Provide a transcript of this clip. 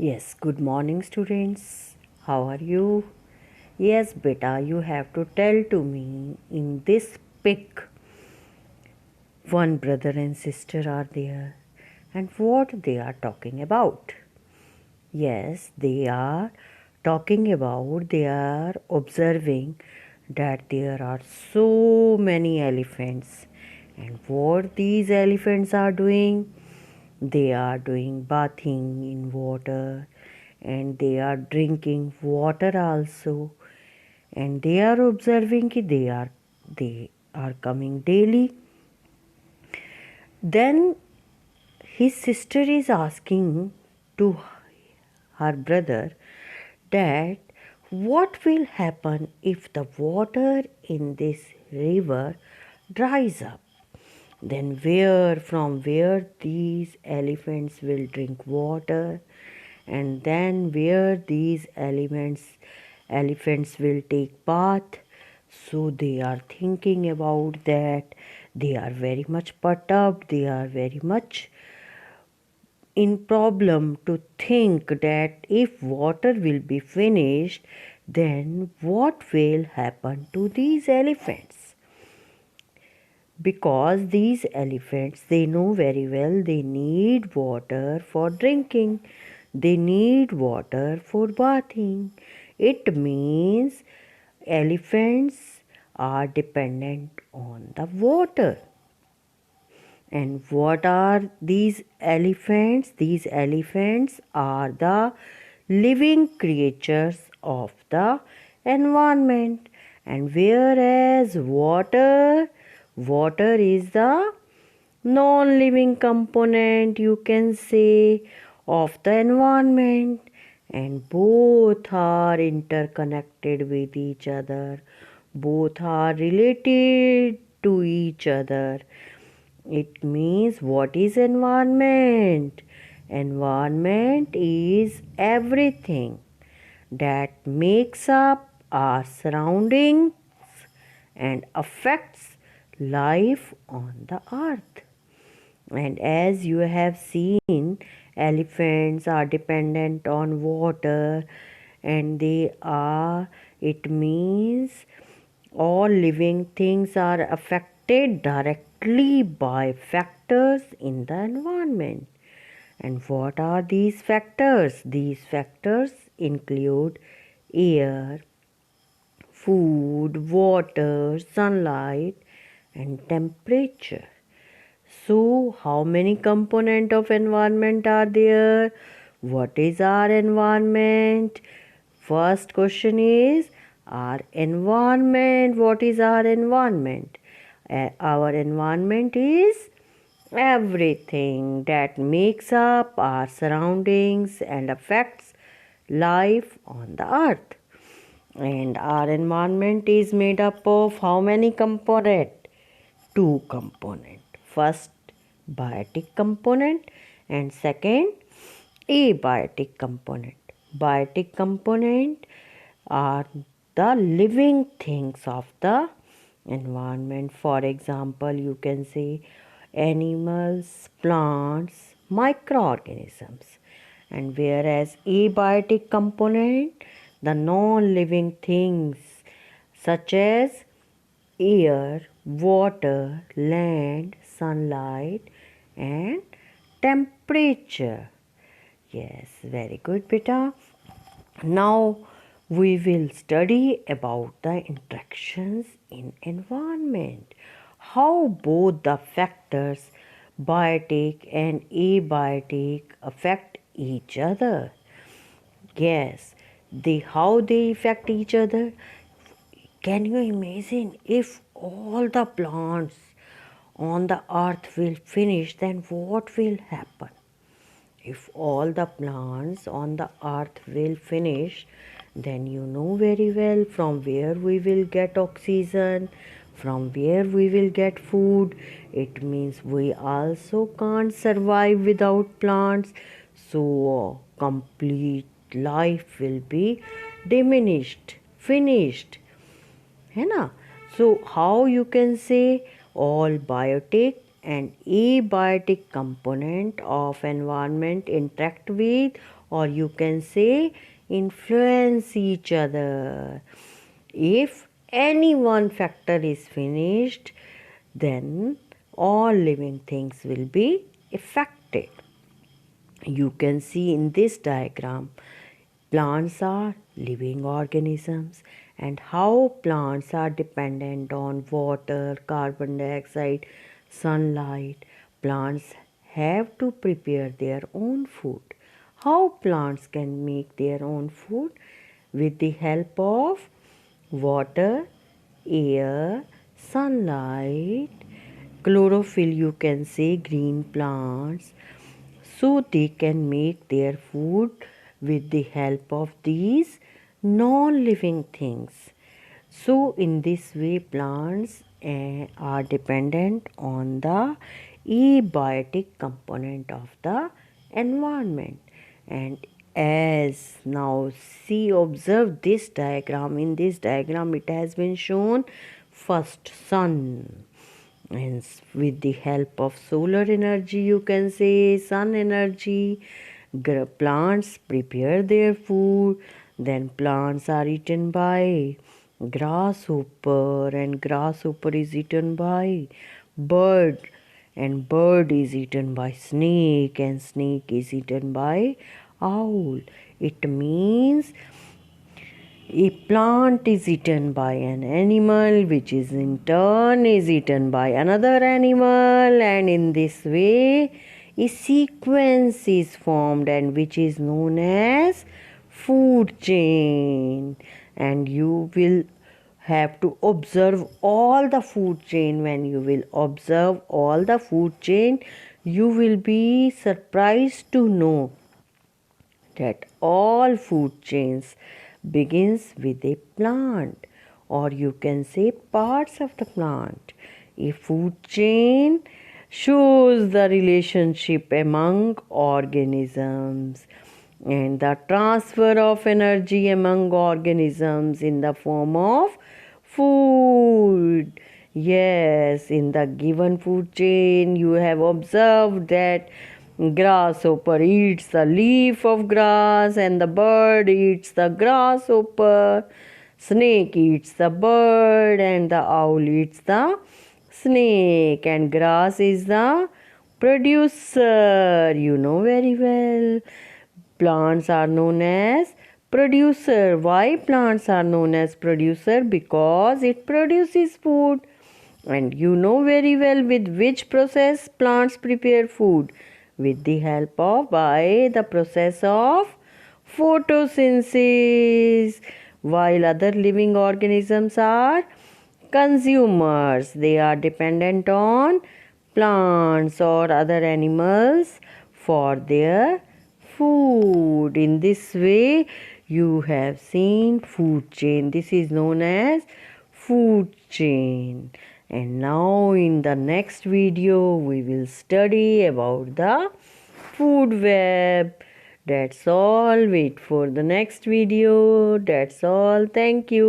Yes, good morning, students. How are you? Yes, beta, you have to tell to me in this pic. One brother and sister are there, and what they are talking about. Yes, they are talking about, they are observing that there are so many elephants, and what these elephants are doing. They are doing bathing in water and they are drinking water also, and they are observing that they are coming daily. Then his sister is asking to her brother that what will happen if the water in this river dries up. Then from where these elephants will drink water, and then where these elephants will take bath. So they are thinking about that. They are very much perturbed. They are very much in problem to think that if water will be finished, then what will happen to these elephants? Because these elephants, they know very well they need water for drinking, they need water for bathing. It means elephants are dependent on the water. And what are these elephants? These elephants are the living creatures of the environment. And whereas water is the non-living component, you can say, of the environment, and both are interconnected with each other, both are related to each other. It means, what is environment? Environment is everything that makes up our surroundings and affects life on the earth. And as you have seen, elephants are dependent on water, and it means all living things are affected directly by factors in the environment. And what are these factors? These factors include air, food, water, sunlight, and temperature. So, how many components of environment are there? What is our environment? First question is our environment. What is our environment? Our environment is everything that makes up our surroundings and affects life on the earth. And our environment is made up of how many components? Two components. First, biotic component, and second, abiotic component. Biotic component are the living things of the environment. For example, you can say animals, plants, microorganisms. And whereas abiotic component, the non-living things such as air, water, land, sunlight, and temperature. Yes, very good, beta. Now we will study about the interactions in environment. How both the factors biotic and abiotic affect each other. Yes, how they affect each other. Can you imagine if all the plants on the earth will finish, then what will happen? If all the plants on the earth will finish, then you know very well from where we will get oxygen, from where we will get food. It means we also can't survive without plants. So, complete life will be diminished, finished. है ना? So how you can say all biotic and abiotic component of environment interact with, or you can say influence each other. If any one factor is finished, then all living things will be affected. You can see in this diagram, plants are living organisms and how plants are dependent on water, carbon dioxide, sunlight. Plants have to prepare their own food. How plants can make their own food? With the help of water, air, sunlight, chlorophyll, you can say green plants, so they can make their food with the help of these non-living things. So in this way plants are dependent on the abiotic component of the environment. And as now see, observe this diagram. In this diagram it has been shown first sun, and with the help of solar energy, you can say sun energy, plants prepare their food. Then plants are eaten by grasshopper, and grasshopper is eaten by bird, and bird is eaten by snake, and snake is eaten by owl. It means a plant is eaten by an animal, which is in turn is eaten by another animal, and in this way a sequence is formed, and which is known as food chain. And you will have to observe all the food chain. When you will observe all the food chain, you will be surprised to know that all food chains begins with a plant, or you can say parts of the plant. A food chain shows the relationship among organisms and the transfer of energy among organisms in the form of food. Yes, in the given food chain, you have observed that grasshopper eats the leaf of grass, and the bird eats the grasshopper. Snake eats the bird, and the owl eats the snake. And grass is the producer. You know very well. Plants are known as producer. Why plants are known as producer? Because it produces food. And you know very well with which process plants prepare food. With the help of, by the process of photosynthesis. While other living organisms are consumers, they are dependent on plants or other animals for their food. In this way you have seen food chain. This is known as food chain. And now in the next video we will study about the food web. That's all. Wait for the next video. That's all. Thank you.